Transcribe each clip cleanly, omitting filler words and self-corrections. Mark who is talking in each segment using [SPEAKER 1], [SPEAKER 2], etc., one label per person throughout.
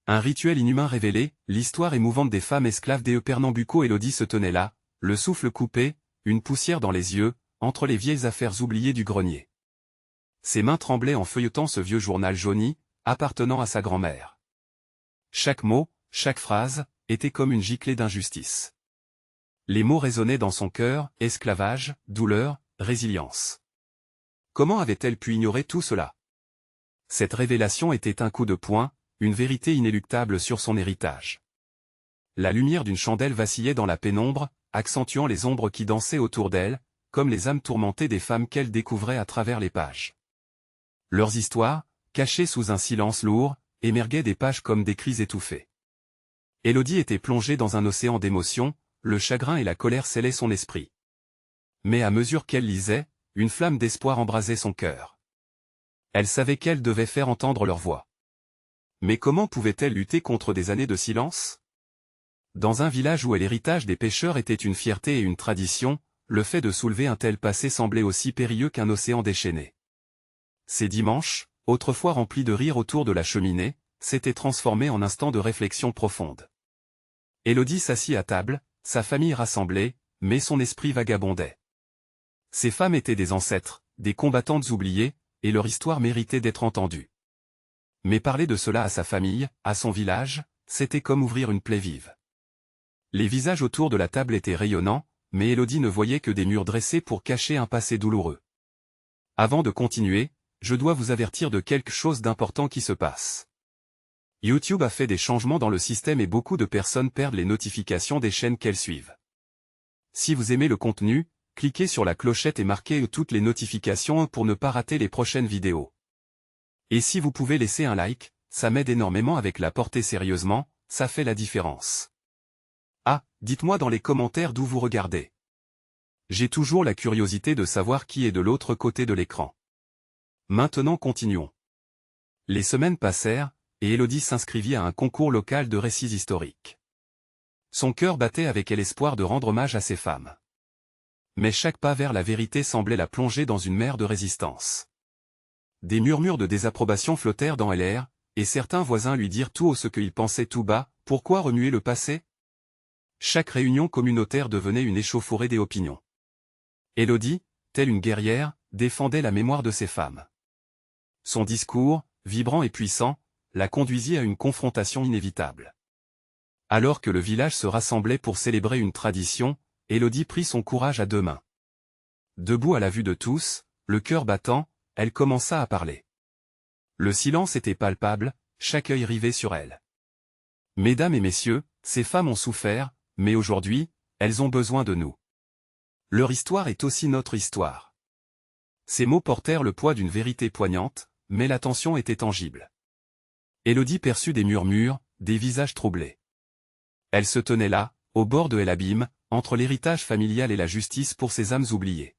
[SPEAKER 1] Un rituel inhumain révélé, l'histoire émouvante des femmes esclaves des Pernambuco. Élodie se tenait là, le souffle coupé, une poussière dans les yeux, entre les vieilles affaires oubliées du grenier. Ses mains tremblaient en feuilletant ce vieux journal jauni, appartenant à sa grand-mère. Chaque mot, chaque phrase, était comme une giclée d'injustice. Les mots résonnaient dans son cœur, esclavage, douleur, résilience. Comment avait-elle pu ignorer tout cela? Cette révélation était un coup de poing, une vérité inéluctable sur son héritage. La lumière d'une chandelle vacillait dans la pénombre, accentuant les ombres qui dansaient autour d'elle, comme les âmes tourmentées des femmes qu'elle découvrait à travers les pages. Leurs histoires, cachées sous un silence lourd, émergeaient des pages comme des cris étouffés. Élodie était plongée dans un océan d'émotions, le chagrin et la colère scellaient son esprit. Mais à mesure qu'elle lisait, une flamme d'espoir embrasait son cœur. Elle savait qu'elle devait faire entendre leur voix. Mais comment pouvait-elle lutter contre des années de silence? Dans un village où l'héritage des pêcheurs était une fierté et une tradition, le fait de soulever un tel passé semblait aussi périlleux qu'un océan déchaîné. Ces dimanches, autrefois remplis de rires autour de la cheminée, s'étaient transformés en instants de réflexion profonde. Élodie s'assit à table, sa famille rassemblée, mais son esprit vagabondait. Ces femmes étaient des ancêtres, des combattantes oubliées, et leur histoire méritait d'être entendue. Mais parler de cela à sa famille, à son village, c'était comme ouvrir une plaie vive. Les visages autour de la table étaient rayonnants, mais Élodie ne voyait que des murs dressés pour cacher un passé douloureux. Avant de continuer, je dois vous avertir de quelque chose d'important qui se passe. YouTube a fait des changements dans le système et beaucoup de personnes perdent les notifications des chaînes qu'elles suivent. Si vous aimez le contenu, cliquez sur la clochette et marquez toutes les notifications pour ne pas rater les prochaines vidéos. Et si vous pouvez laisser un like, ça m'aide énormément avec la portée sérieusement, ça fait la différence. Ah, dites-moi dans les commentaires d'où vous regardez. J'ai toujours la curiosité de savoir qui est de l'autre côté de l'écran. Maintenant continuons. Les semaines passèrent, et Élodie s'inscrivit à un concours local de récits historiques. Son cœur battait avec l'espoir de rendre hommage à ces femmes. Mais chaque pas vers la vérité semblait la plonger dans une mer de résistance. Des murmures de désapprobation flottèrent dans l'air, et certains voisins lui dirent tout haut ce qu'ils pensaient tout bas, pourquoi remuer le passé? Chaque réunion communautaire devenait une échauffourée des opinions. Élodie, telle une guerrière, défendait la mémoire de ces femmes. Son discours, vibrant et puissant, la conduisit à une confrontation inévitable. Alors que le village se rassemblait pour célébrer une tradition, Élodie prit son courage à deux mains. Debout à la vue de tous, le cœur battant, elle commença à parler. Le silence était palpable, chaque œil rivé sur elle. Mesdames et messieurs, ces femmes ont souffert, mais aujourd'hui, elles ont besoin de nous. Leur histoire est aussi notre histoire. Ces mots portèrent le poids d'une vérité poignante, mais la tension était tangible. Élodie perçut des murmures, des visages troublés. Elle se tenait là, au bord de l'abîme, entre l'héritage familial et la justice pour ces âmes oubliées.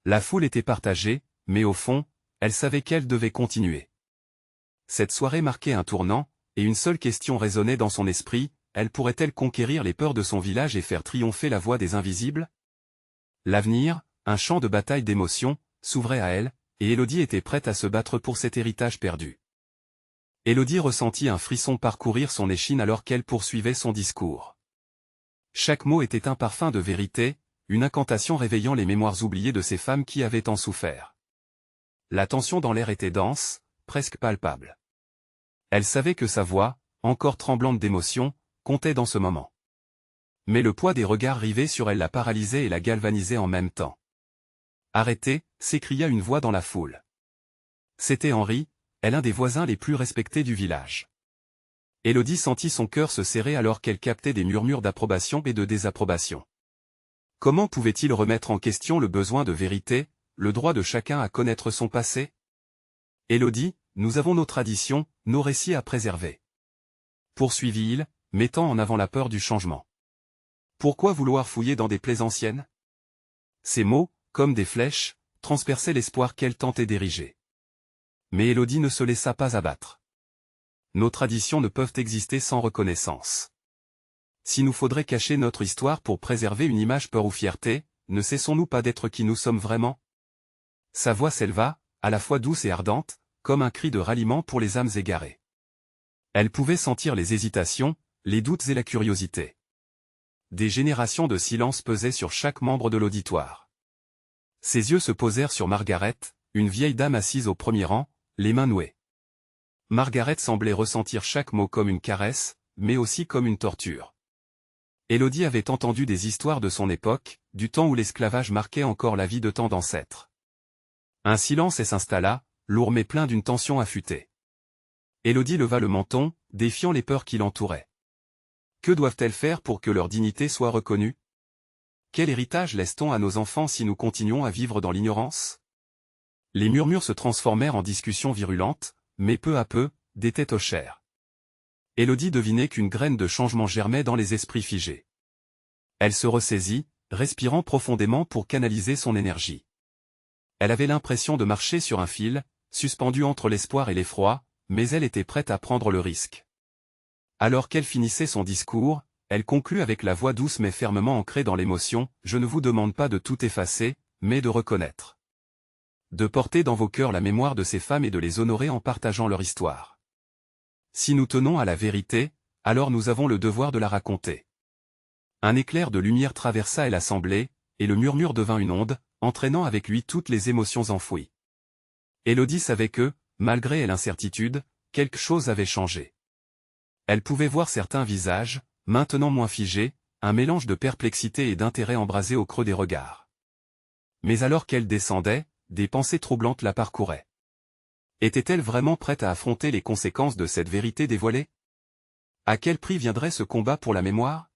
[SPEAKER 1] La foule était partagée, mais au fond, elle savait qu'elle devait continuer. Cette soirée marquait un tournant, et une seule question résonnait dans son esprit, elle pourrait-elle conquérir les peurs de son village et faire triompher la voix des invisibles? L'avenir, un champ de bataille d'émotions, s'ouvrait à elle, et Élodie était prête à se battre pour cet héritage perdu. Élodie ressentit un frisson parcourir son échine alors qu'elle poursuivait son discours. Chaque mot était un parfum de vérité, une incantation réveillant les mémoires oubliées de ces femmes qui avaient tant souffert. La tension dans l'air était dense, presque palpable. Elle savait que sa voix, encore tremblante d'émotion, comptait dans ce moment. Mais le poids des regards rivés sur elle la paralysait et la galvanisait en même temps. « Arrêtez !» s'écria une voix dans la foule. C'était Henri, l'un des voisins les plus respectés du village. Élodie sentit son cœur se serrer alors qu'elle captait des murmures d'approbation et de désapprobation. Comment pouvait-il remettre en question le besoin de vérité, le droit de chacun à connaître son passé? Élodie, nous avons nos traditions, nos récits à préserver. Poursuivit-il, mettant en avant la peur du changement. Pourquoi vouloir fouiller dans des plaies anciennes? Ces mots, comme des flèches, transperçaient l'espoir qu'elle tentait d'ériger. Mais Élodie ne se laissa pas abattre. Nos traditions ne peuvent exister sans reconnaissance. Si nous faudrait cacher notre histoire pour préserver une image peur ou fierté, ne cessons-nous pas d'être qui nous sommes vraiment? Sa voix s'éleva, à la fois douce et ardente, comme un cri de ralliement pour les âmes égarées. Elle pouvait sentir les hésitations, les doutes et la curiosité. Des générations de silence pesaient sur chaque membre de l'auditoire. Ses yeux se posèrent sur Margaret, une vieille dame assise au premier rang, les mains nouées. Margaret semblait ressentir chaque mot comme une caresse, mais aussi comme une torture. Élodie avait entendu des histoires de son époque, du temps où l'esclavage marquait encore la vie de tant d'ancêtres. Un silence s'installa, lourd mais plein d'une tension affûtée. Élodie leva le menton, défiant les peurs qui l'entouraient. Que doivent-elles faire pour que leur dignité soit reconnue? Quel héritage laisse-t-on à nos enfants si nous continuons à vivre dans l'ignorance? Les murmures se transformèrent en discussions virulentes, mais peu à peu, des têtes hochèrent. Élodie devinait qu'une graine de changement germait dans les esprits figés. Elle se ressaisit, respirant profondément pour canaliser son énergie. Elle avait l'impression de marcher sur un fil, suspendue entre l'espoir et l'effroi, mais elle était prête à prendre le risque. Alors qu'elle finissait son discours, elle conclut avec la voix douce mais fermement ancrée dans l'émotion, « Je ne vous demande pas de tout effacer, mais de reconnaître. De porter dans vos cœurs la mémoire de ces femmes et de les honorer en partageant leur histoire. Si nous tenons à la vérité, alors nous avons le devoir de la raconter. » Un éclair de lumière traversa l'assemblée, et le murmure devint une onde, entraînant avec lui toutes les émotions enfouies. Élodie savait que, malgré l'incertitude, quelque chose avait changé. Elle pouvait voir certains visages, maintenant moins figés, un mélange de perplexité et d'intérêt embrasé au creux des regards. Mais alors qu'elle descendait, des pensées troublantes la parcouraient. Était-elle vraiment prête à affronter les conséquences de cette vérité dévoilée? À quel prix viendrait ce combat pour la mémoire?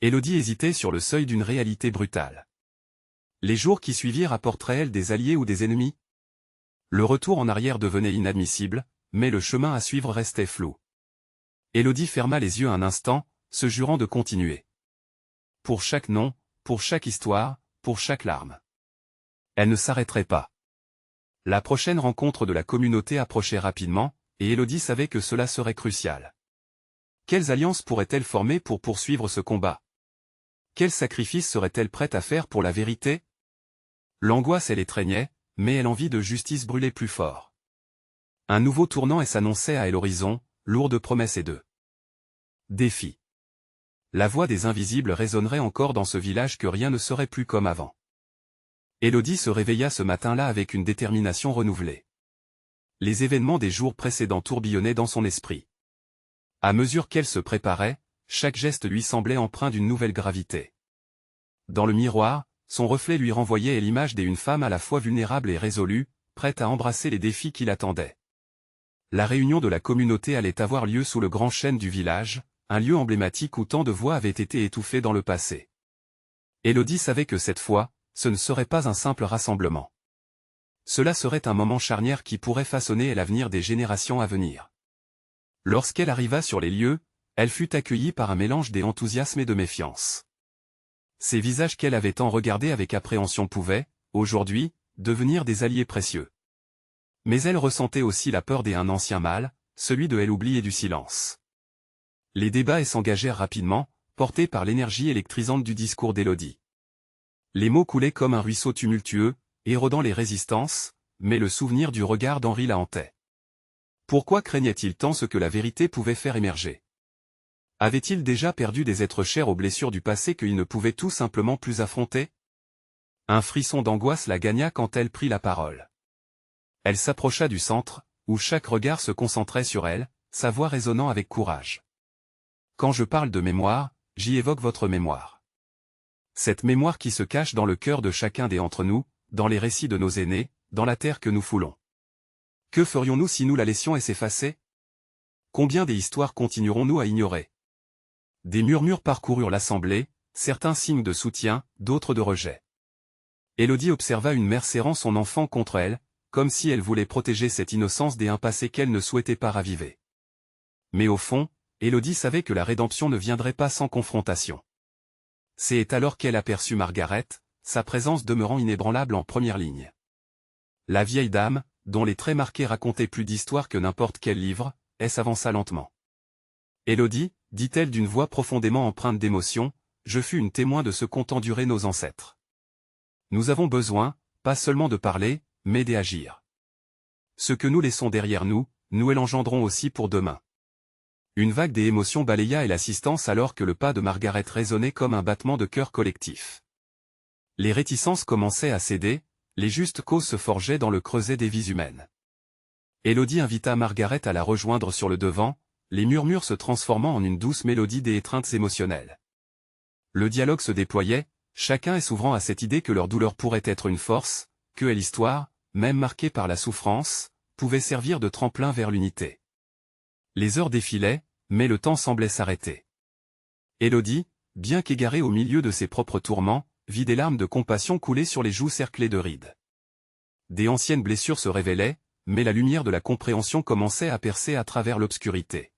[SPEAKER 1] Élodie hésitait sur le seuil d'une réalité brutale. Les jours qui suivirent apporteraient-elles des alliés ou des ennemis? Le retour en arrière devenait inadmissible, mais le chemin à suivre restait flou. Élodie ferma les yeux un instant, se jurant de continuer. Pour chaque nom, pour chaque histoire, pour chaque larme. Elle ne s'arrêterait pas. La prochaine rencontre de la communauté approchait rapidement, et Élodie savait que cela serait crucial. Quelles alliances pourrait-elle former pour poursuivre ce combat? Quels sacrifices serait-elle prête à faire pour la vérité? L'angoisse l'étreignait, mais l'envie de justice brûlait plus fort. Un nouveau tournant s'annonçait à l'horizon, lourd de promesses et de défis. La voix des invisibles résonnerait encore dans ce village que rien ne serait plus comme avant. Élodie se réveilla ce matin-là avec une détermination renouvelée. Les événements des jours précédents tourbillonnaient dans son esprit. À mesure qu'elle se préparait, chaque geste lui semblait empreint d'une nouvelle gravité. Dans le miroir, son reflet lui renvoyait l'image d'une femme à la fois vulnérable et résolue, prête à embrasser les défis qui l'attendaient. La réunion de la communauté allait avoir lieu sous le grand chêne du village, un lieu emblématique où tant de voix avaient été étouffées dans le passé. Élodie savait que cette fois, ce ne serait pas un simple rassemblement. Cela serait un moment charnière qui pourrait façonner l'avenir des générations à venir. Lorsqu'elle arriva sur les lieux, elle fut accueillie par un mélange d'enthousiasme et de méfiance. Ces visages qu'elle avait tant regardés avec appréhension pouvaient, aujourd'hui, devenir des alliés précieux. Mais elle ressentait aussi la peur d'un ancien mal, celui de l'oubli et du silence. Les débats s'engagèrent rapidement, portés par l'énergie électrisante du discours d'Élodie. Les mots coulaient comme un ruisseau tumultueux, érodant les résistances, mais le souvenir du regard d'Henri la hantait. Pourquoi craignait-il tant ce que la vérité pouvait faire émerger? Avait-il déjà perdu des êtres chers aux blessures du passé qu'il ne pouvait tout simplement plus affronter? Un frisson d'angoisse la gagna quand elle prit la parole. Elle s'approcha du centre, où chaque regard se concentrait sur elle, sa voix résonnant avec courage. Quand je parle de mémoire, j'y évoque votre mémoire. Cette mémoire qui se cache dans le cœur de chacun d'entre nous, dans les récits de nos aînés, dans la terre que nous foulons. Que ferions-nous si nous la laissions s'effacer? Combien des histoires continuerons-nous à ignorer? Des murmures parcoururent l'assemblée, certains signes de soutien, d'autres de rejet. Élodie observa une mère serrant son enfant contre elle, comme si elle voulait protéger cette innocence d'un passé qu'elle ne souhaitait pas raviver. Mais au fond, Élodie savait que la rédemption ne viendrait pas sans confrontation. C'est alors qu'elle aperçut Margaret, sa présence demeurant inébranlable en première ligne. La vieille dame, dont les traits marqués racontaient plus d'histoires que n'importe quel livre, s'avança lentement. « Élodie, dit-elle d'une voix profondément empreinte d'émotion, je fus une témoin de ce qu'ont enduré nos ancêtres. Nous avons besoin, pas seulement de parler, mais d'agir. Ce que nous laissons derrière nous, nous l'engendrons aussi pour demain. Une vague des émotions balaya et l'assistance alors que le pas de Margaret résonnait comme un battement de cœur collectif. Les réticences commençaient à céder, les justes causes se forgeaient dans le creuset des vies humaines. Élodie invita Margaret à la rejoindre sur le devant, les murmures se transformant en une douce mélodie des étreintes émotionnelles. Le dialogue se déployait, chacun s'ouvrant à cette idée que leur douleur pourrait être une force, que l'histoire, même marquée par la souffrance, pouvait servir de tremplin vers l'unité. Les heures défilaient, mais le temps semblait s'arrêter. Élodie, bien qu'égarée au milieu de ses propres tourments, vit des larmes de compassion couler sur les joues cerclées de rides. Des anciennes blessures se révélaient, mais la lumière de la compréhension commençait à percer à travers l'obscurité.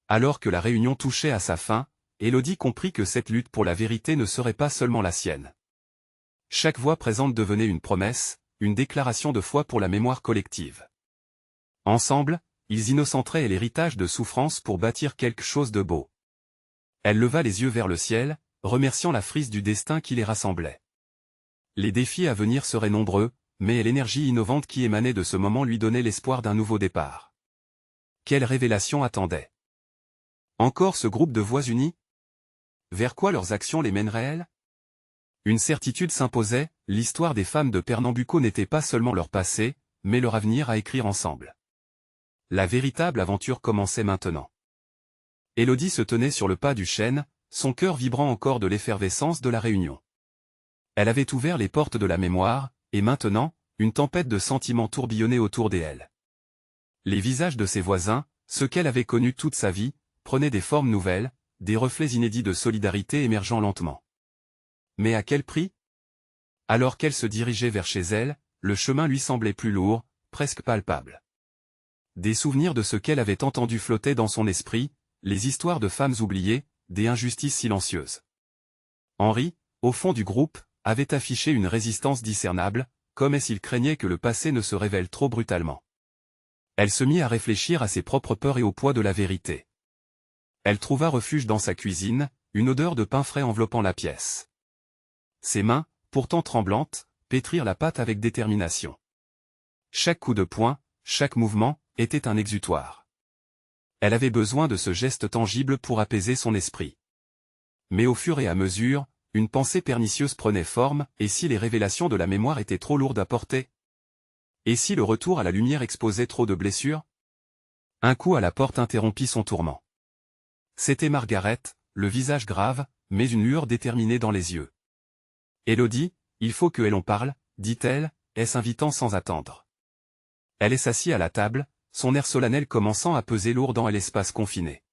[SPEAKER 1] Alors que la réunion touchait à sa fin, Élodie comprit que cette lutte pour la vérité ne serait pas seulement la sienne. Chaque voix présente devenait une promesse, une déclaration de foi pour la mémoire collective. Ensemble, ils innocenteraient l'héritage de souffrance pour bâtir quelque chose de beau. Elle leva les yeux vers le ciel, remerciant la frise du destin qui les rassemblait. Les défis à venir seraient nombreux, mais l'énergie innovante qui émanait de ce moment lui donnait l'espoir d'un nouveau départ. Quelle révélation attendait? Encore ce groupe de voix unies? Vers quoi leurs actions les mèneraient-elles? Une certitude s'imposait, l'histoire des femmes de Pernambuco n'était pas seulement leur passé, mais leur avenir à écrire ensemble. La véritable aventure commençait maintenant. Élodie se tenait sur le pas du chêne, son cœur vibrant encore de l'effervescence de la réunion. Elle avait ouvert les portes de la mémoire, et maintenant, une tempête de sentiments tourbillonnait autour d'elle. Les visages de ses voisins, ceux qu'elle avait connus toute sa vie, prenaient des formes nouvelles, des reflets inédits de solidarité émergeant lentement. Mais à quel prix? Alors qu'elle se dirigeait vers chez elle, le chemin lui semblait plus lourd, presque palpable. Des souvenirs de ce qu'elle avait entendu flottaient dans son esprit, les histoires de femmes oubliées, des injustices silencieuses. Henri, au fond du groupe, avait affiché une résistance discernable, comme s'il craignait que le passé ne se révèle trop brutalement. Elle se mit à réfléchir à ses propres peurs et au poids de la vérité. Elle trouva refuge dans sa cuisine, une odeur de pain frais enveloppant la pièce. Ses mains, pourtant tremblantes, pétrirent la pâte avec détermination. Chaque coup de poing, chaque mouvement, était un exutoire. Elle avait besoin de ce geste tangible pour apaiser son esprit. Mais au fur et à mesure, une pensée pernicieuse prenait forme, et si les révélations de la mémoire étaient trop lourdes à porter? Et si le retour à la lumière exposait trop de blessures? Un coup à la porte interrompit son tourment. C'était Margaret, le visage grave, mais une lueur déterminée dans les yeux. Élodie, il faut que l'on parle, dit-elle, s'invitant sans attendre. Elle s'assit à la table, son air solennel commençant à peser lourd dans l'espace confiné.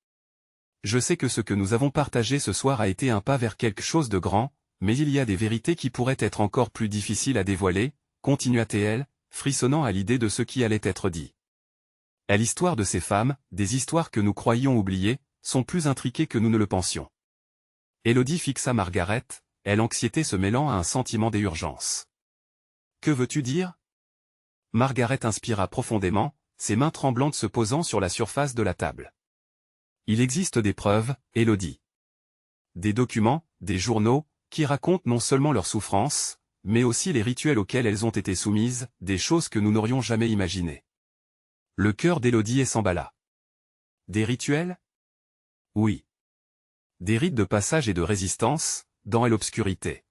[SPEAKER 1] Je sais que ce que nous avons partagé ce soir a été un pas vers quelque chose de grand, mais il y a des vérités qui pourraient être encore plus difficiles à dévoiler, continua-t-elle, frissonnant à l'idée de ce qui allait être dit. Et l'histoire de ces femmes, des histoires que nous croyions oubliées, sont plus intriquées que nous ne le pensions. Élodie fixa Margaret, l'anxiété se mêlant à un sentiment d'urgence. Que veux-tu dire? Margaret inspira profondément, ses mains tremblantes se posant sur la surface de la table. Il existe des preuves, Élodie. Des documents, des journaux, qui racontent non seulement leurs souffrances, mais aussi les rituels auxquels elles ont été soumises, des choses que nous n'aurions jamais imaginées. Le cœur d'Élodie s'emballa. Des rituels? Oui. Des rites de passage et de résistance, dans l'obscurité.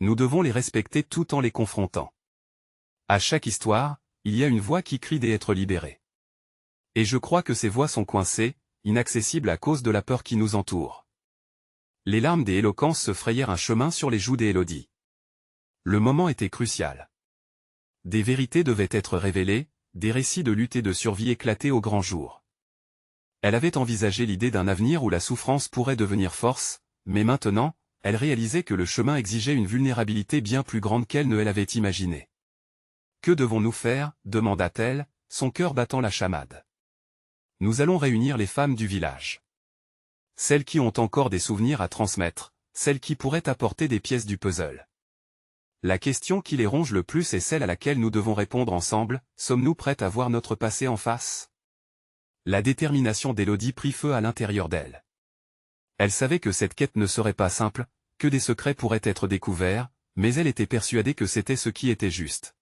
[SPEAKER 1] Nous devons les respecter tout en les confrontant. À chaque histoire, il y a une voix qui crie d'être libérée. Et je crois que ces voix sont coincées, inaccessibles à cause de la peur qui nous entoure. Les larmes des éloquences se frayèrent un chemin sur les joues d'Élodie. Le moment était crucial. Des vérités devaient être révélées, des récits de lutte et de survie éclataient au grand jour. Elle avait envisagé l'idée d'un avenir où la souffrance pourrait devenir force, mais maintenant, elle réalisait que le chemin exigeait une vulnérabilité bien plus grande qu'elle ne l'avait imaginée. Que devons-nous faire? Demanda-t-elle, son cœur battant la chamade. Nous allons réunir les femmes du village. Celles qui ont encore des souvenirs à transmettre, celles qui pourraient apporter des pièces du puzzle. La question qui les ronge le plus est celle à laquelle nous devons répondre ensemble, sommes-nous prêtes à voir notre passé en face? La détermination d'Élodie prit feu à l'intérieur d'elle. Elle savait que cette quête ne serait pas simple, que des secrets pourraient être découverts, mais elle était persuadée que c'était ce qui était juste.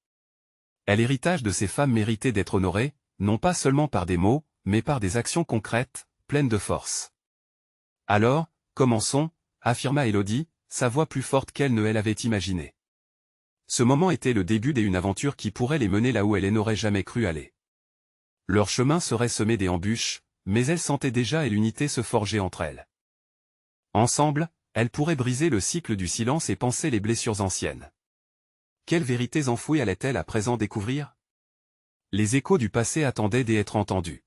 [SPEAKER 1] L'héritage de ces femmes méritait d'être honoré, non pas seulement par des mots, mais par des actions concrètes, pleine de force. Alors, commençons, affirma Élodie, sa voix plus forte qu'elle ne l'avait imaginé. Ce moment était le début d'une aventure qui pourrait les mener là où elle n'aurait jamais cru aller. Leur chemin serait semé d'embûches, mais elle sentait déjà l'unité se forger entre elles. Ensemble, elles pourraient briser le cycle du silence et panser les blessures anciennes. Quelles vérités enfouies allait-elle à présent découvrir? Les échos du passé attendaient d'être entendus.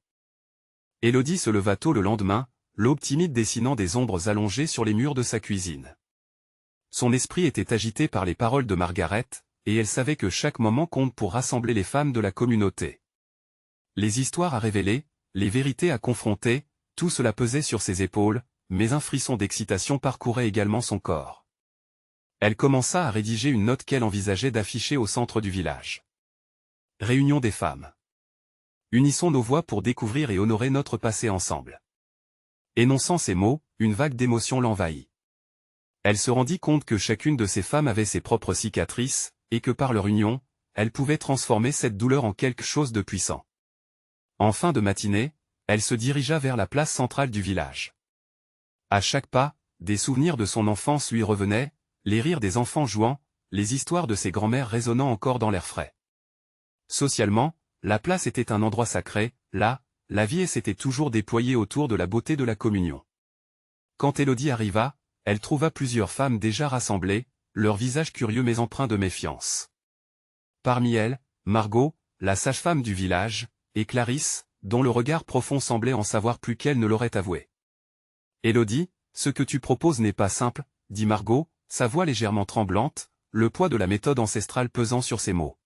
[SPEAKER 1] Élodie se leva tôt le lendemain, l'aube timide dessinant des ombres allongées sur les murs de sa cuisine. Son esprit était agité par les paroles de Margaret, et elle savait que chaque moment compte pour rassembler les femmes de la communauté. Les histoires à révéler, les vérités à confronter, tout cela pesait sur ses épaules, mais un frisson d'excitation parcourait également son corps. Elle commença à rédiger une note qu'elle envisageait d'afficher au centre du village. Réunion des femmes. Unissons nos voix pour découvrir et honorer notre passé ensemble. Énonçant ces mots, une vague d'émotion l'envahit. Elle se rendit compte que chacune de ces femmes avait ses propres cicatrices, et que par leur union, elle pouvait transformer cette douleur en quelque chose de puissant. En fin de matinée, elle se dirigea vers la place centrale du village. À chaque pas, des souvenirs de son enfance lui revenaient, les rires des enfants jouant, les histoires de ses grands-mères résonnant encore dans l'air frais. Socialement, la place était un endroit sacré, là, la vie s'était toujours déployée autour de la beauté de la communion. Quand Élodie arriva, elle trouva plusieurs femmes déjà rassemblées, leurs visages curieux mais empreints de méfiance. Parmi elles, Margot, la sage-femme du village, et Clarisse, dont le regard profond semblait en savoir plus qu'elle ne l'aurait avoué. « Élodie, ce que tu proposes n'est pas simple, » dit Margot, sa voix légèrement tremblante, le poids de la méthode ancestrale pesant sur ses mots.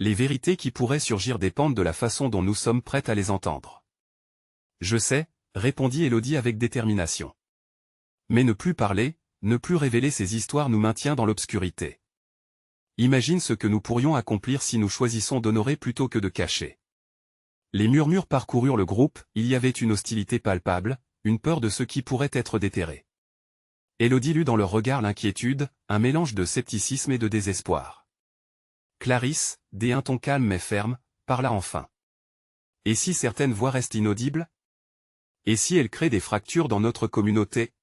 [SPEAKER 1] Les vérités qui pourraient surgir dépendent de la façon dont nous sommes prêtes à les entendre. « Je sais, » répondit Élodie avec détermination. Mais ne plus parler, ne plus révéler ces histoires nous maintient dans l'obscurité. Imagine ce que nous pourrions accomplir si nous choisissons d'honorer plutôt que de cacher. Les murmures parcoururent le groupe, il y avait une hostilité palpable, une peur de ce qui pourrait être déterré. Élodie lut dans leur regard l'inquiétude, un mélange de scepticisme et de désespoir. Clarisse, d'un ton calme mais ferme, parla enfin. Et si certaines voix restent inaudibles? Et si elles créent des fractures dans notre communauté?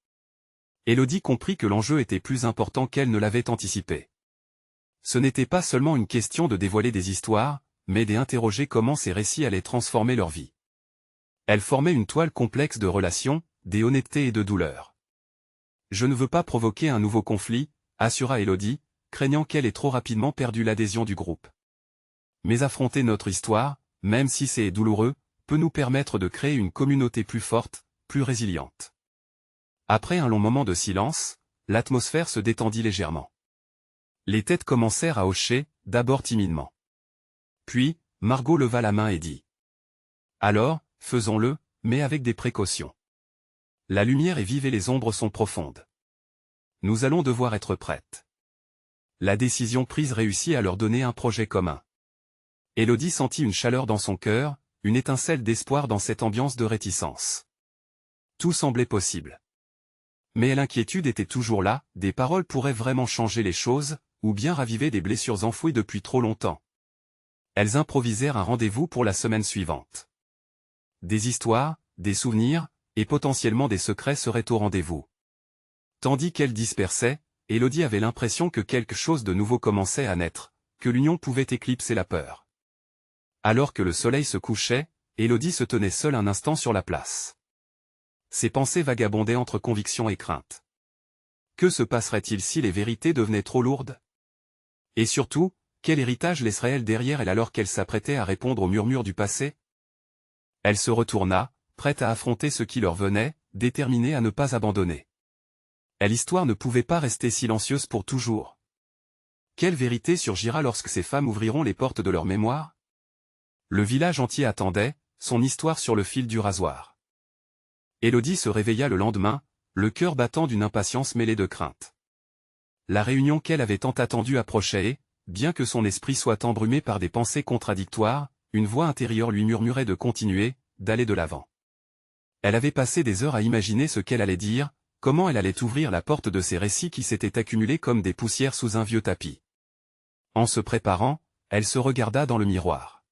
[SPEAKER 1] Élodie comprit que l'enjeu était plus important qu'elle ne l'avait anticipé. Ce n'était pas seulement une question de dévoiler des histoires, mais d'interroger comment ces récits allaient transformer leur vie. Elle formait une toile complexe de relations, d'honnêteté et de douleur. « Je ne veux pas provoquer un nouveau conflit », assura Élodie, craignant qu'elle ait trop rapidement perdu l'adhésion du groupe. Mais affronter notre histoire, même si c'est douloureux, peut nous permettre de créer une communauté plus forte, plus résiliente. Après un long moment de silence, l'atmosphère se détendit légèrement. Les têtes commencèrent à hocher, d'abord timidement. Puis, Margot leva la main et dit. « Alors, faisons-le, mais avec des précautions. La lumière est vive et les ombres sont profondes. Nous allons devoir être prêtes. » La décision prise réussit à leur donner un projet commun. Élodie sentit une chaleur dans son cœur, une étincelle d'espoir dans cette ambiance de réticence. Tout semblait possible. Mais l'inquiétude était toujours là, des paroles pourraient vraiment changer les choses, ou bien raviver des blessures enfouies depuis trop longtemps. Elles improvisèrent un rendez-vous pour la semaine suivante. Des histoires, des souvenirs, et potentiellement des secrets seraient au rendez-vous. Tandis qu'elles dispersaient, Élodie avait l'impression que quelque chose de nouveau commençait à naître, que l'union pouvait éclipser la peur. Alors que le soleil se couchait, Élodie se tenait seule un instant sur la place. Ses pensées vagabondaient entre conviction et crainte. Que se passerait-il si les vérités devenaient trop lourdes? Et surtout, quel héritage laisserait-elle derrière elle alors qu'elle s'apprêtait à répondre aux murmures du passé? Elle se retourna, prête à affronter ce qui leur venait, déterminée à ne pas abandonner. L'histoire ne pouvait pas rester silencieuse pour toujours. Quelle vérité surgira lorsque ces femmes ouvriront les portes de leur mémoire? Le village entier attendait, son histoire sur le fil du rasoir. Élodie se réveilla le lendemain, le cœur battant d'une impatience mêlée de crainte. La réunion qu'elle avait tant attendue approchait et, bien que son esprit soit embrumé par des pensées contradictoires, une voix intérieure lui murmurait de continuer, d'aller de l'avant. Elle avait passé des heures à imaginer ce qu'elle allait dire, comment elle allait ouvrir la porte de ces récits qui s'étaient accumulés comme des poussières sous un vieux tapis. En se préparant, elle se regarda dans le miroir.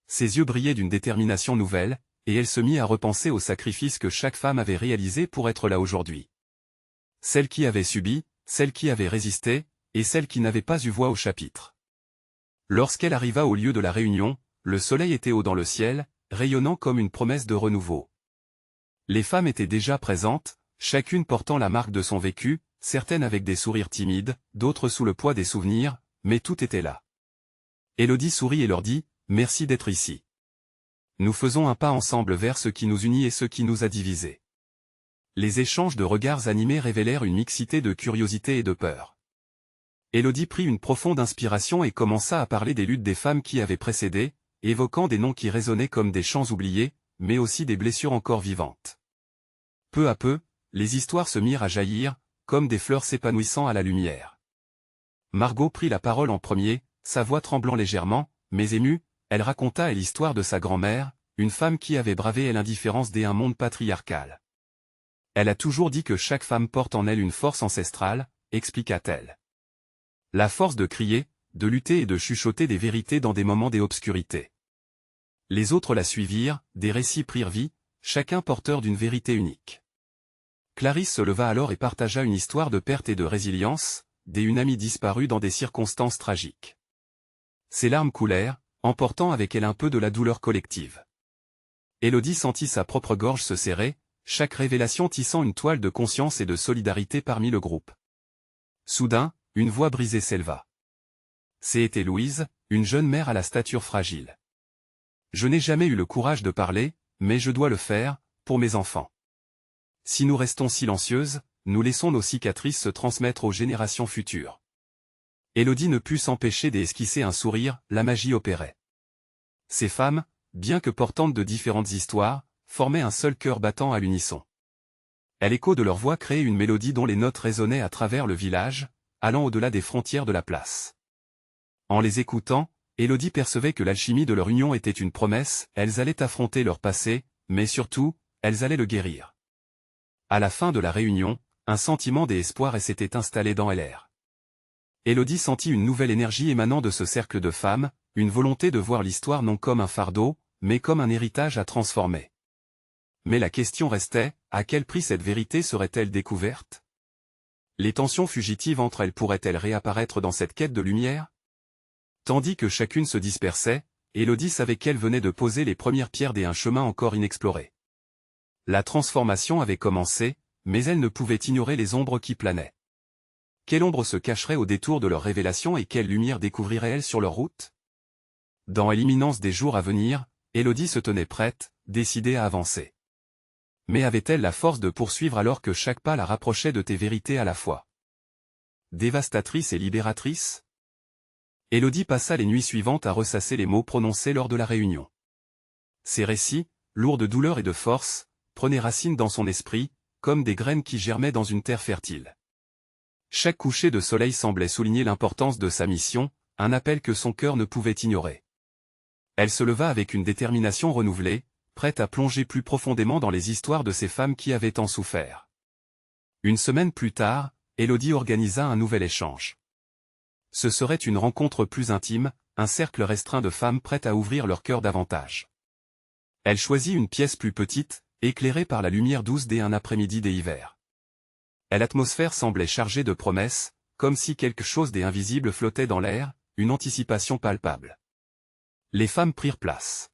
[SPEAKER 1] Ses yeux brillaient d'une détermination nouvelle, et elle se mit à repenser aux sacrifices que chaque femme avait réalisés pour être là aujourd'hui. Celle qui avait subi, celle qui avait résisté, et celle qui n'avait pas eu voix au chapitre. Lorsqu'elle arriva au lieu de la réunion, le soleil était haut dans le ciel, rayonnant comme une promesse de renouveau. Les femmes étaient déjà présentes, chacune portant la marque de son vécu, certaines avec des sourires timides, d'autres sous le poids des souvenirs, mais tout était là. Élodie sourit et leur dit « Merci d'être ici. Nous faisons un pas ensemble vers ce qui nous unit et ce qui nous a divisés. » Les échanges de regards animés révélèrent une mixité de curiosité et de peur. Élodie prit une profonde inspiration et commença à parler des luttes des femmes qui avaient précédé, évoquant des noms qui résonnaient comme des chants oubliés, mais aussi des blessures encore vivantes. Peu à peu, les histoires se mirent à jaillir, comme des fleurs s'épanouissant à la lumière. Margot prit la parole en premier, sa voix tremblant légèrement, mais émue, elle raconta l'histoire de sa grand-mère, une femme qui avait bravé l'indifférence d'un monde patriarcal. Elle a toujours dit que chaque femme porte en elle une force ancestrale, expliqua-t-elle. La force de crier, de lutter et de chuchoter des vérités dans des moments d'obscurité. Les autres la suivirent, des récits prirent vie, chacun porteur d'une vérité unique. Clarisse se leva alors et partagea une histoire de perte et de résilience, d'une amie disparue dans des circonstances tragiques. Ses larmes coulèrent, emportant avec elle un peu de la douleur collective. Élodie sentit sa propre gorge se serrer, chaque révélation tissant une toile de conscience et de solidarité parmi le groupe. Soudain, une voix brisée s'éleva. C'était Louise, une jeune mère à la stature fragile. Je n'ai jamais eu le courage de parler, mais je dois le faire, pour mes enfants. Si nous restons silencieuses, nous laissons nos cicatrices se transmettre aux générations futures. Élodie ne put s'empêcher d'esquisser un sourire, la magie opérait. Ces femmes, bien que portantes de différentes histoires, formaient un seul cœur battant à l'unisson. L'écho de leur voix créait une mélodie dont les notes résonnaient à travers le village, allant au-delà des frontières de la place. En les écoutant, Élodie percevait que l'alchimie de leur union était une promesse, elles allaient affronter leur passé, mais surtout, elles allaient le guérir. À la fin de la réunion, un sentiment d'espoir s'était installé dans l'air. Élodie sentit une nouvelle énergie émanant de ce cercle de femmes, une volonté de voir l'histoire non comme un fardeau, mais comme un héritage à transformer. Mais la question restait, à quel prix cette vérité serait-elle découverte? Les tensions fugitives entre elles pourraient-elles réapparaître dans cette quête de lumière? Tandis que chacune se dispersait, Élodie savait qu'elle venait de poser les premières pierres d'un chemin encore inexploré. La transformation avait commencé, mais elle ne pouvait ignorer les ombres qui planaient. Quelle ombre se cacherait au détour de leur révélation et quelle lumière découvrirait-elle sur leur route? Dans l'imminence des jours à venir, Élodie se tenait prête, décidée à avancer. Mais avait-elle la force de poursuivre alors que chaque pas la rapprochait de tes vérités à la fois? Dévastatrice et libératrice? Élodie passa les nuits suivantes à ressasser les mots prononcés lors de la réunion. Ces récits, lourds de douleur et de force, prenaient racine dans son esprit, comme des graines qui germaient dans une terre fertile. Chaque coucher de soleil semblait souligner l'importance de sa mission, un appel que son cœur ne pouvait ignorer. Elle se leva avec une détermination renouvelée, prête à plonger plus profondément dans les histoires de ces femmes qui avaient tant souffert. Une semaine plus tard, Élodie organisa un nouvel échange. Ce serait une rencontre plus intime, un cercle restreint de femmes prêtes à ouvrir leur cœur davantage. Elle choisit une pièce plus petite, éclairée par la lumière douce d'un après-midi d'hiver. L'atmosphère semblait chargée de promesses, comme si quelque chose d'invisible flottait dans l'air, une anticipation palpable. Les femmes prirent place.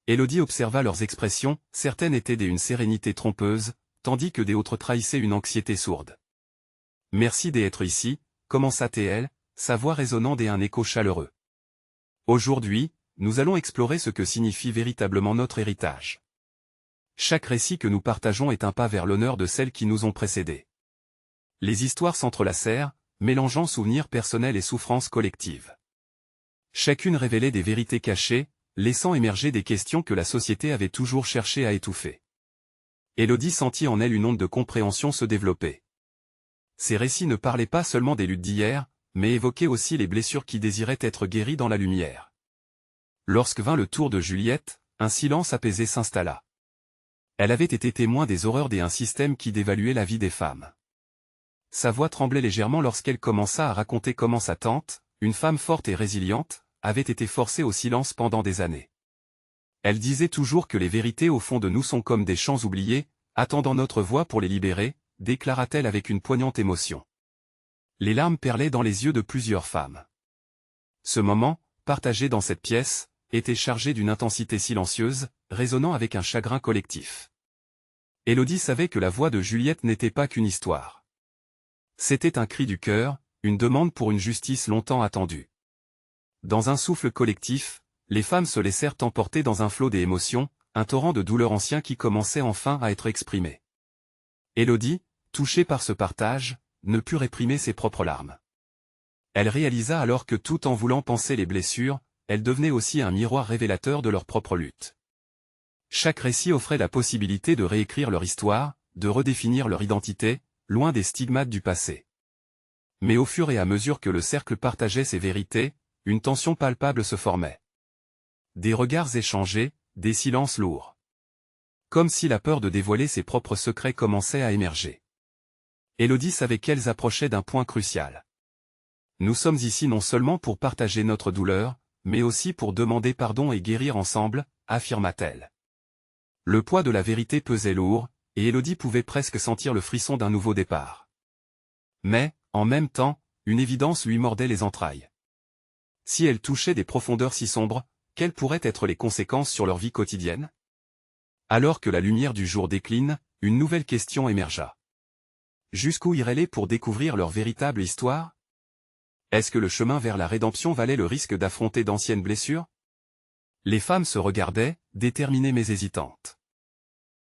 [SPEAKER 1] Élodie observa leurs expressions, certaines étaient d'une sérénité trompeuse, tandis que d'autres trahissaient une anxiété sourde. « Merci d'être ici », commença-t-elle, sa voix résonnant d'un écho chaleureux. « Aujourd'hui, nous allons explorer ce que signifie véritablement notre héritage. Chaque récit que nous partageons est un pas vers l'honneur de celles qui nous ont précédés. Les histoires s'entrelacèrent, mélangeant souvenirs personnels et souffrances collectives. Chacune révélait des vérités cachées, laissant émerger des questions que la société avait toujours cherché à étouffer. Élodie sentit en elle une onde de compréhension se développer. Ces récits ne parlaient pas seulement des luttes d'hier, mais évoquaient aussi les blessures qui désiraient être guéries dans la lumière. Lorsque vint le tour de Juliette, un silence apaisé s'installa. Elle avait été témoin des horreurs d'un système qui dévaluait la vie des femmes. Sa voix tremblait légèrement lorsqu'elle commença à raconter comment sa tante, une femme forte et résiliente, avait été forcée au silence pendant des années. Elle disait toujours que les vérités au fond de nous sont comme des chants oubliés, attendant notre voix pour les libérer, déclara-t-elle avec une poignante émotion. Les larmes perlaient dans les yeux de plusieurs femmes. Ce moment, partagé dans cette pièce, était chargé d'une intensité silencieuse, résonnant avec un chagrin collectif. Élodie savait que la voix de Juliette n'était pas qu'une histoire. C'était un cri du cœur, une demande pour une justice longtemps attendue. Dans un souffle collectif, les femmes se laissèrent emporter dans un flot d'émotions, un torrent de douleur ancien qui commençait enfin à être exprimé. Élodie, touchée par ce partage, ne put réprimer ses propres larmes. Elle réalisa alors que tout en voulant panser les blessures, elle devenait aussi un miroir révélateur de leur propre lutte. Chaque récit offrait la possibilité de réécrire leur histoire, de redéfinir leur identité, loin des stigmates du passé. Mais au fur et à mesure que le cercle partageait ses vérités, une tension palpable se formait. Des regards échangés, des silences lourds. Comme si la peur de dévoiler ses propres secrets commençait à émerger. Élodie savait qu'elles approchaient d'un point crucial. Nous sommes ici non seulement pour partager notre douleur, mais aussi pour demander pardon et guérir ensemble, affirma-t-elle. Le poids de la vérité pesait lourd, et Élodie pouvait presque sentir le frisson d'un nouveau départ. Mais, en même temps, une évidence lui mordait les entrailles. Si elle touchait des profondeurs si sombres, quelles pourraient être les conséquences sur leur vie quotidienne? Alors que la lumière du jour décline, une nouvelle question émergea. Jusqu'où iraient-les pour découvrir leur véritable histoire? Est-ce que le chemin vers la rédemption valait le risque d'affronter d'anciennes blessures? Les femmes se regardaient, déterminées mais hésitantes.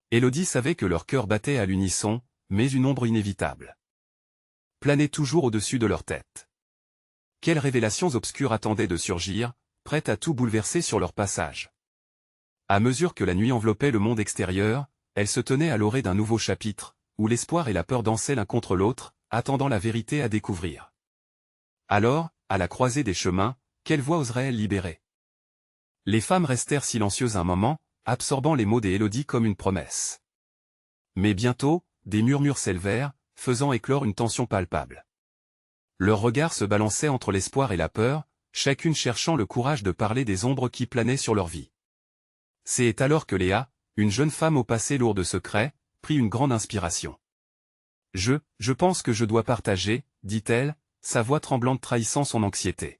[SPEAKER 1] Élodie savait que leur cœur battait à l'unisson, mais une ombre inévitable planait toujours au-dessus de leur tête. Quelles révélations obscures attendaient de surgir, prêtes à tout bouleverser sur leur passage? À mesure que la nuit enveloppait le monde extérieur, elle se tenait à l'orée d'un nouveau chapitre, où l'espoir et la peur dansaient l'un contre l'autre, attendant la vérité à découvrir. Alors, à la croisée des chemins, quelle voix oserait-elle libérer? Les femmes restèrent silencieuses un moment, absorbant les mots d'Élodie comme une promesse. Mais bientôt, des murmures s'élevèrent, faisant éclore une tension palpable. Leurs regards se balançaient entre l'espoir et la peur, chacune cherchant le courage de parler des ombres qui planaient sur leur vie. C'est alors que Léa, une jeune femme au passé lourd de secrets, prit une grande inspiration. Je pense que je dois partager, dit-elle, sa voix tremblante trahissant son anxiété.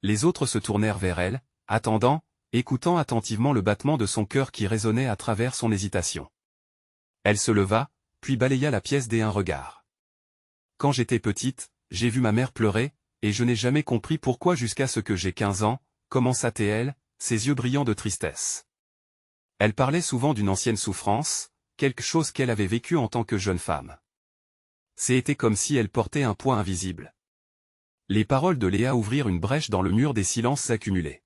[SPEAKER 1] Les autres se tournèrent vers elle, attendant, écoutant attentivement le battement de son cœur qui résonnait à travers son hésitation. Elle se leva, puis balaya la pièce d'un regard. Quand j'étais petite, j'ai vu ma mère pleurer, et je n'ai jamais compris pourquoi jusqu'à ce que j'ai 15 ans, commença-t-elle, ses yeux brillants de tristesse. Elle parlait souvent d'une ancienne souffrance, quelque chose qu'elle avait vécu en tant que jeune femme. C'était comme si elle portait un poids invisible. Les paroles de Léa ouvrirent une brèche dans le mur des silences accumulés.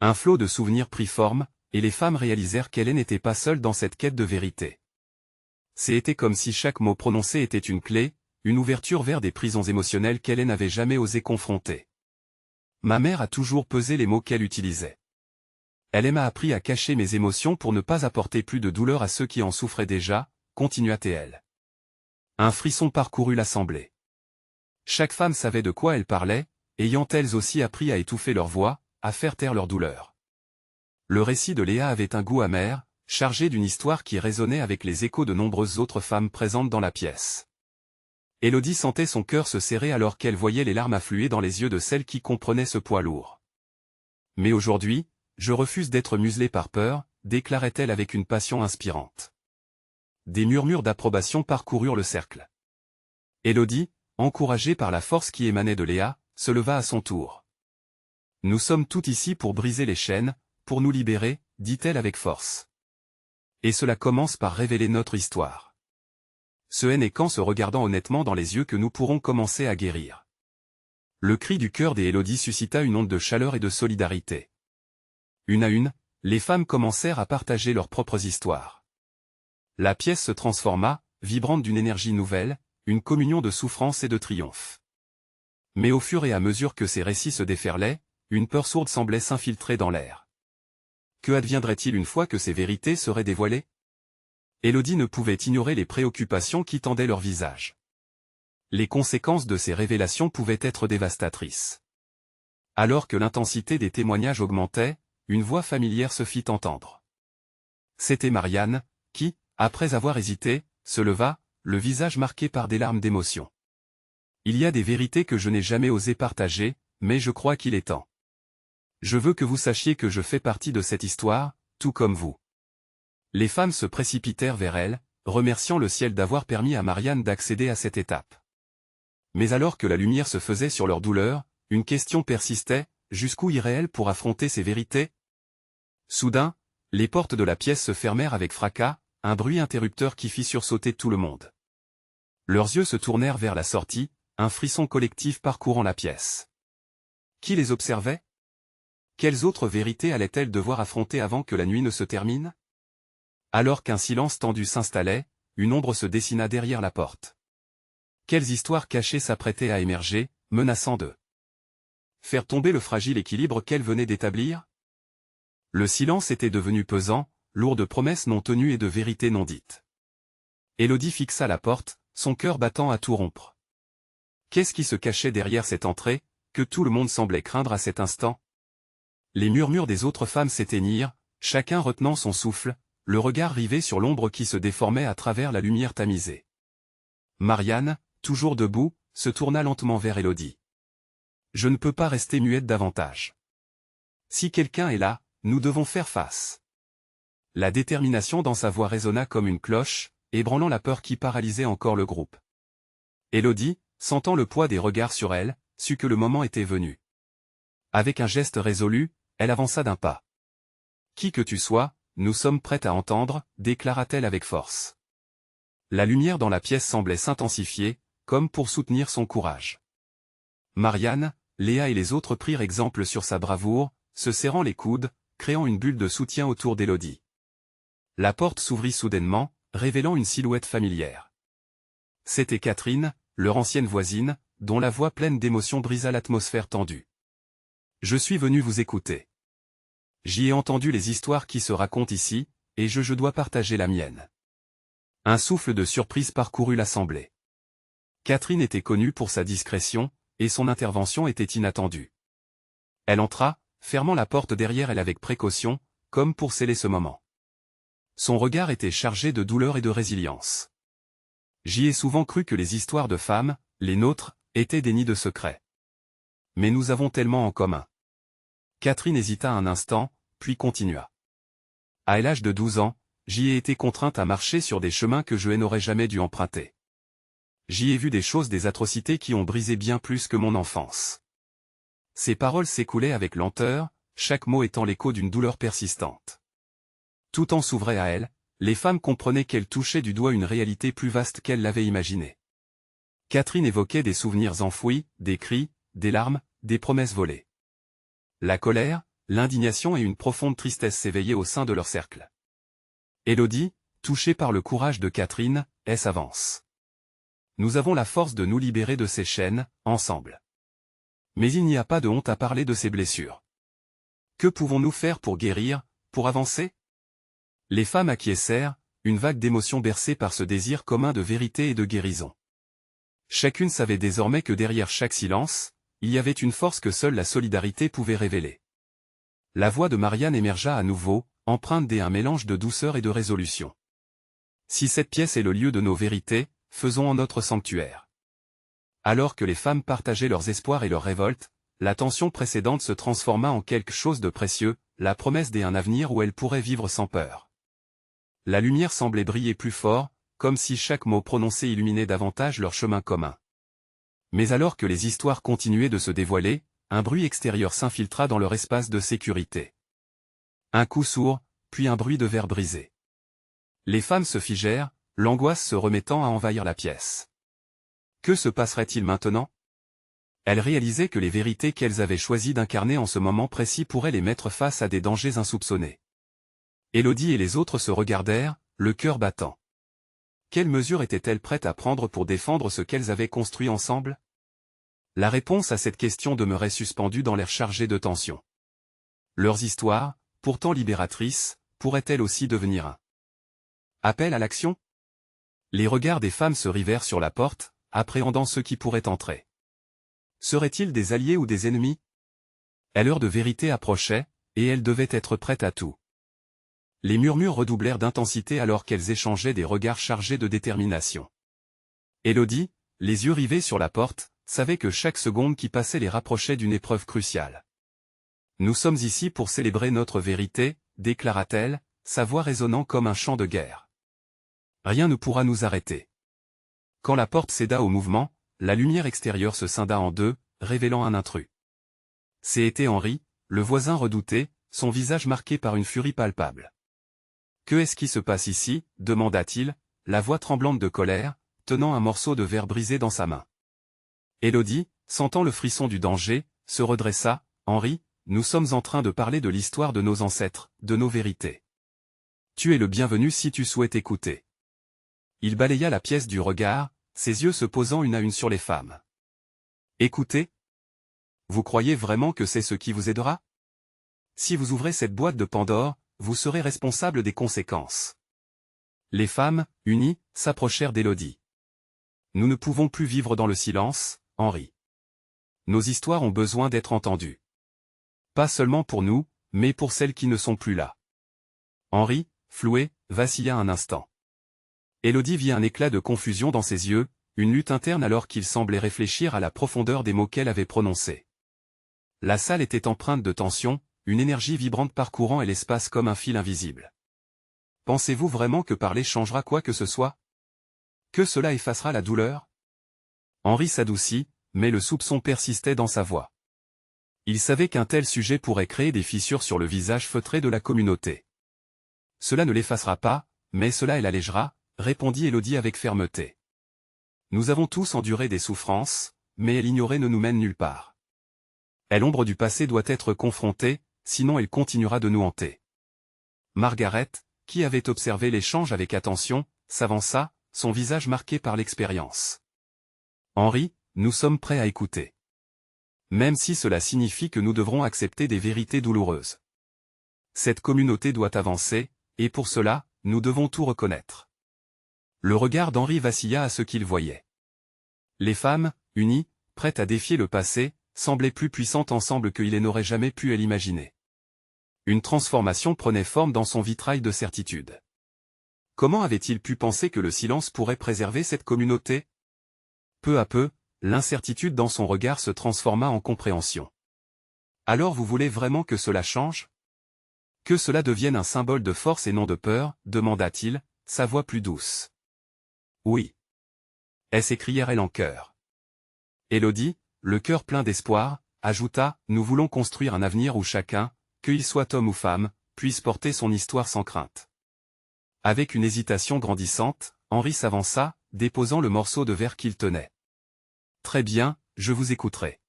[SPEAKER 1] Un flot de souvenirs prit forme, et les femmes réalisèrent qu'elle n'était pas seule dans cette quête de vérité. C'était comme si chaque mot prononcé était une clé, une ouverture vers des prisons émotionnelles qu'elle n'avait jamais osé confronter. Ma mère a toujours pesé les mots qu'elle utilisait. Elle m'a appris à cacher mes émotions pour ne pas apporter plus de douleur à ceux qui en souffraient déjà, continua-t-elle. Un frisson parcourut l'assemblée. Chaque femme savait de quoi elle parlait, ayant elles aussi appris à étouffer leur voix, à faire taire leur douleur. Le récit de Léa avait un goût amer, chargé d'une histoire qui résonnait avec les échos de nombreuses autres femmes présentes dans la pièce. Élodie sentait son cœur se serrer alors qu'elle voyait les larmes affluer dans les yeux de celles qui comprenaient ce poids lourd. Mais aujourd'hui, je refuse d'être muselée par peur, déclarait-elle avec une passion inspirante. Des murmures d'approbation parcoururent le cercle. Élodie, encouragée par la force qui émanait de Léa, se leva à son tour. Nous sommes toutes ici pour briser les chaînes, pour nous libérer, dit-elle avec force. Et cela commence par révéler notre histoire. Ce n'est qu'en se regardant honnêtement dans les yeux que nous pourrons commencer à guérir. Le cri du cœur des Élodie suscita une onde de chaleur et de solidarité. Une à une, les femmes commencèrent à partager leurs propres histoires. La pièce se transforma, vibrante d'une énergie nouvelle, une communion de souffrance et de triomphe. Mais au fur et à mesure que ces récits se déferlaient, une peur sourde semblait s'infiltrer dans l'air. Que adviendrait-il une fois que ces vérités seraient dévoilées? Élodie ne pouvait ignorer les préoccupations qui tendaient leur visage. Les conséquences de ces révélations pouvaient être dévastatrices. Alors que l'intensité des témoignages augmentait, une voix familière se fit entendre. C'était Marianne, qui, après avoir hésité, se leva, le visage marqué par des larmes d'émotion. Il y a des vérités que je n'ai jamais osé partager, mais je crois qu'il est temps. Je veux que vous sachiez que je fais partie de cette histoire, tout comme vous. Les femmes se précipitèrent vers elle, remerciant le ciel d'avoir permis à Marianne d'accéder à cette étape. Mais alors que la lumière se faisait sur leur douleur, une question persistait, jusqu'où irait-elle pour affronter ces vérités? Soudain, les portes de la pièce se fermèrent avec fracas, un bruit interrupteur qui fit sursauter tout le monde. Leurs yeux se tournèrent vers la sortie, un frisson collectif parcourant la pièce. Qui les observait? Quelles autres vérités allaient-elles devoir affronter avant que la nuit ne se termine? Alors qu'un silence tendu s'installait, une ombre se dessina derrière la porte. Quelles histoires cachées s'apprêtaient à émerger, menaçant de faire tomber le fragile équilibre qu'elle venait d'établir? Le silence était devenu pesant, lourd de promesses non tenues et de vérités non dites. Élodie fixa la porte, son cœur battant à tout rompre. Qu'est-ce qui se cachait derrière cette entrée, que tout le monde semblait craindre à cet instant? Les murmures des autres femmes s'éteignirent, chacun retenant son souffle, le regard rivé sur l'ombre qui se déformait à travers la lumière tamisée. Marianne, toujours debout, se tourna lentement vers Élodie. « Je ne peux pas rester muette davantage. Si quelqu'un est là, nous devons faire face. » La détermination dans sa voix résonna comme une cloche, ébranlant la peur qui paralysait encore le groupe. Élodie, sentant le poids des regards sur elle, sut que le moment était venu. Avec un geste résolu, elle avança d'un pas. « Qui que tu sois, nous sommes prêtes à entendre, » déclara-t-elle avec force. La lumière dans la pièce semblait s'intensifier, comme pour soutenir son courage. Marianne, Léa et les autres prirent exemple sur sa bravoure, se serrant les coudes, créant une bulle de soutien autour d'Élodie. La porte s'ouvrit soudainement, révélant une silhouette familière. C'était Catherine, leur ancienne voisine, dont la voix pleine d'émotion brisa l'atmosphère tendue. « Je suis venue vous écouter. J'y ai entendu les histoires qui se racontent ici, et je dois partager la mienne. » Un souffle de surprise parcourut l'assemblée. Catherine était connue pour sa discrétion, et son intervention était inattendue. Elle entra, fermant la porte derrière elle avec précaution, comme pour sceller ce moment. Son regard était chargé de douleur et de résilience. J'y ai souvent cru que les histoires de femmes, les nôtres, étaient des nids de secrets. Mais nous avons tellement en commun. Catherine hésita un instant, puis continua. À l'âge de 12 ans, j'y ai été contrainte à marcher sur des chemins que je n'aurais jamais dû emprunter. J'y ai vu des choses, des atrocités qui ont brisé bien plus que mon enfance. Ces paroles s'écoulaient avec lenteur, chaque mot étant l'écho d'une douleur persistante. Tout en s'ouvrait à elle, les femmes comprenaient qu'elle touchait du doigt une réalité plus vaste qu'elle l'avait imaginée. Catherine évoquait des souvenirs enfouis, des cris, des larmes, des promesses volées. La colère, l'indignation et une profonde tristesse s'éveillaient au sein de leur cercle. Élodie, touchée par le courage de Catherine, s'avance. Nous avons la force de nous libérer de ces chaînes, ensemble. Mais il n'y a pas de honte à parler de ces blessures. Que pouvons-nous faire pour guérir, pour avancer? Les femmes acquiescèrent, une vague d'émotions bercée par ce désir commun de vérité et de guérison. Chacune savait désormais que derrière chaque silence, il y avait une force que seule la solidarité pouvait révéler. La voix de Marianne émergea à nouveau, empreinte d'un mélange de douceur et de résolution. Si cette pièce est le lieu de nos vérités, faisons en notre sanctuaire. Alors que les femmes partageaient leurs espoirs et leurs révoltes, la tension précédente se transforma en quelque chose de précieux, la promesse d'un avenir où elles pourraient vivre sans peur. La lumière semblait briller plus fort, comme si chaque mot prononcé illuminait davantage leur chemin commun. Mais alors que les histoires continuaient de se dévoiler, un bruit extérieur s'infiltra dans leur espace de sécurité. Un coup sourd, puis un bruit de verre brisé. Les femmes se figèrent, l'angoisse se remettant à envahir la pièce. Que se passerait-il maintenant? Elles réalisaient que les vérités qu'elles avaient choisi d'incarner en ce moment précis pourraient les mettre face à des dangers insoupçonnés. Élodie et les autres se regardèrent, le cœur battant. Quelles mesures étaient-elles prêtes à prendre pour défendre ce qu'elles avaient construit ensemble? La réponse à cette question demeurait suspendue dans l'air chargé de tension. Leurs histoires, pourtant libératrices, pourraient-elles aussi devenir un appel à l'action? Les regards des femmes se rivèrent sur la porte, appréhendant ceux qui pourraient entrer. Seraient-ils des alliés ou des ennemis? L'heure de vérité approchait, et elles devaient être prêtes à tout. Les murmures redoublèrent d'intensité alors qu'elles échangeaient des regards chargés de détermination. Élodie, les yeux rivés sur la porte, savait que chaque seconde qui passait les rapprochait d'une épreuve cruciale. « Nous sommes ici pour célébrer notre vérité », déclara-t-elle, sa voix résonnant comme un chant de guerre. « Rien ne pourra nous arrêter. » Quand la porte céda au mouvement, la lumière extérieure se scinda en deux, révélant un intrus. C'était Henri, le voisin redouté, son visage marqué par une furie palpable. « Que est-ce qui se passe ici » demanda-t-il, la voix tremblante de colère, tenant un morceau de verre brisé dans sa main. Élodie, sentant le frisson du danger, se redressa. « Henri, nous sommes en train de parler de l'histoire de nos ancêtres, de nos vérités. Tu es le bienvenu si tu souhaites écouter. » Il balaya la pièce du regard, ses yeux se posant une à une sur les femmes. « Écoutez. Vous croyez vraiment que c'est ce qui vous aidera? Si vous ouvrez cette boîte de Pandore, vous serez responsable des conséquences. » Les femmes, unies, s'approchèrent d'Élodie. « Nous ne pouvons plus vivre dans le silence, Henri. Nos histoires ont besoin d'être entendues. Pas seulement pour nous, mais pour celles qui ne sont plus là. » Henri, floué, vacilla un instant. Élodie vit un éclat de confusion dans ses yeux, une lutte interne alors qu'il semblait réfléchir à la profondeur des mots qu'elle avait prononcés. La salle était empreinte de tension, une énergie vibrante parcourant l'espace comme un fil invisible. Pensez-vous vraiment que parler changera quoi que ce soit? Que cela effacera la douleur? Henri s'adoucit, mais le soupçon persistait dans sa voix. Il savait qu'un tel sujet pourrait créer des fissures sur le visage feutré de la communauté. Cela ne l'effacera pas, mais cela l'allégera, répondit Élodie avec fermeté. Nous avons tous enduré des souffrances, mais l'ignorer ne nous mène nulle part. L'ombre du passé doit être confrontée, sinon elle continuera de nous hanter. Margaret, qui avait observé l'échange avec attention, s'avança, son visage marqué par l'expérience. Henri, nous sommes prêts à écouter. Même si cela signifie que nous devrons accepter des vérités douloureuses. Cette communauté doit avancer, et pour cela, nous devons tout reconnaître. Le regard d'Henri vacilla à ce qu'il voyait. Les femmes, unies, prêtes à défier le passé, semblaient plus puissantes ensemble qu'il n'aurait jamais pu l'imaginer. Une transformation prenait forme dans son vitrail de certitude. Comment avait-il pu penser que le silence pourrait préserver cette communauté? Peu à peu, l'incertitude dans son regard se transforma en compréhension. Alors vous voulez vraiment que cela change? Que cela devienne un symbole de force et non de peur, demanda-t-il, sa voix plus douce. Oui. S'écrièrent-elles en chœur. Élodie, le cœur plein d'espoir, ajouta, nous voulons construire un avenir où chacun, qu'il soit homme ou femme, puisse porter son histoire sans crainte. Avec une hésitation grandissante, Henri s'avança, déposant le morceau de verre qu'il tenait. Très bien, je vous écouterai.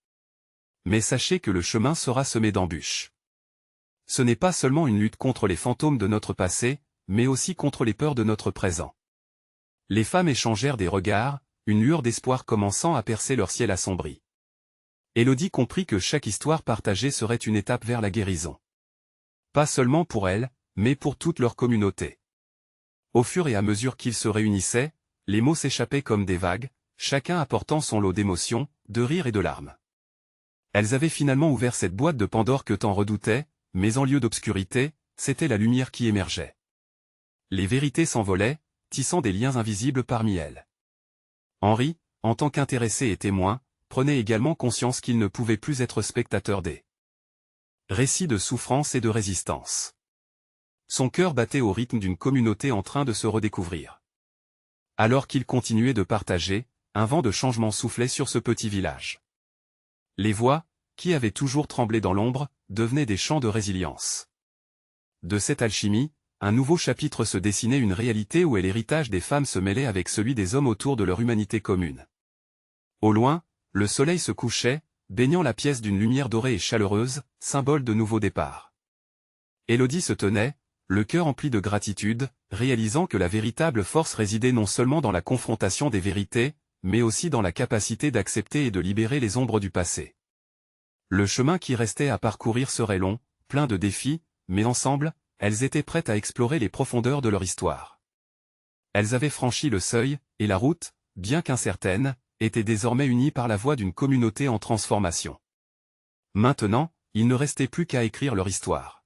[SPEAKER 1] Mais sachez que le chemin sera semé d'embûches. Ce n'est pas seulement une lutte contre les fantômes de notre passé, mais aussi contre les peurs de notre présent. Les femmes échangèrent des regards, une lueur d'espoir commençant à percer leur ciel assombri. Élodie comprit que chaque histoire partagée serait une étape vers la guérison. Pas seulement pour elle, mais pour toute leur communauté. Au fur et à mesure qu'ils se réunissaient, les mots s'échappaient comme des vagues, chacun apportant son lot d'émotions, de rires et de larmes. Elles avaient finalement ouvert cette boîte de Pandore que tant redoutaient, mais en lieu d'obscurité, c'était la lumière qui émergeait. Les vérités s'envolaient, tissant des liens invisibles parmi elles. Henri, en tant qu'intéressé et témoin, prenait également conscience qu'il ne pouvait plus être spectateur des récits de souffrance et de résistance. Son cœur battait au rythme d'une communauté en train de se redécouvrir. Alors qu'il continuait de partager, un vent de changement soufflait sur ce petit village. Les voix, qui avaient toujours tremblé dans l'ombre, devenaient des chants de résilience. De cette alchimie, un nouveau chapitre se dessinait, une réalité où l'héritage des femmes se mêlait avec celui des hommes autour de leur humanité commune. Au loin, le soleil se couchait, baignant la pièce d'une lumière dorée et chaleureuse, symbole de nouveau départ. Élodie se tenait, le cœur empli de gratitude, réalisant que la véritable force résidait non seulement dans la confrontation des vérités, mais aussi dans la capacité d'accepter et de libérer les ombres du passé. Le chemin qui restait à parcourir serait long, plein de défis, mais ensemble, elles étaient prêtes à explorer les profondeurs de leur histoire. Elles avaient franchi le seuil, et la route, bien qu'incertaine, était désormais unie par la voix d'une communauté en transformation. Maintenant, il ne restait plus qu'à écrire leur histoire.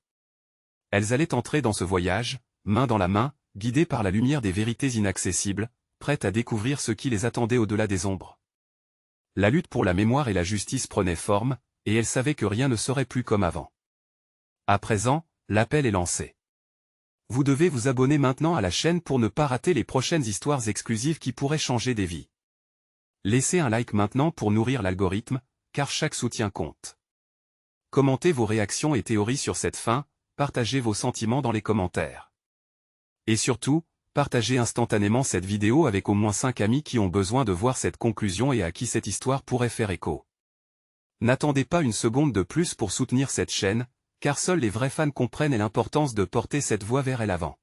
[SPEAKER 1] Elles allaient entrer dans ce voyage, main dans la main, guidées par la lumière des vérités inaccessibles, prêtes à découvrir ce qui les attendait au-delà des ombres. La lutte pour la mémoire et la justice prenait forme, et elles savaient que rien ne serait plus comme avant. À présent, l'appel est lancé. Vous devez vous abonner maintenant à la chaîne pour ne pas rater les prochaines histoires exclusives qui pourraient changer des vies. Laissez un like maintenant pour nourrir l'algorithme, car chaque soutien compte. Commentez vos réactions et théories sur cette fin, partagez vos sentiments dans les commentaires. Et surtout, partagez instantanément cette vidéo avec au moins 5 amis qui ont besoin de voir cette conclusion et à qui cette histoire pourrait faire écho. N'attendez pas une seconde de plus pour soutenir cette chaîne, car seuls les vrais fans comprennent l'importance de porter cette voix vers l'avant.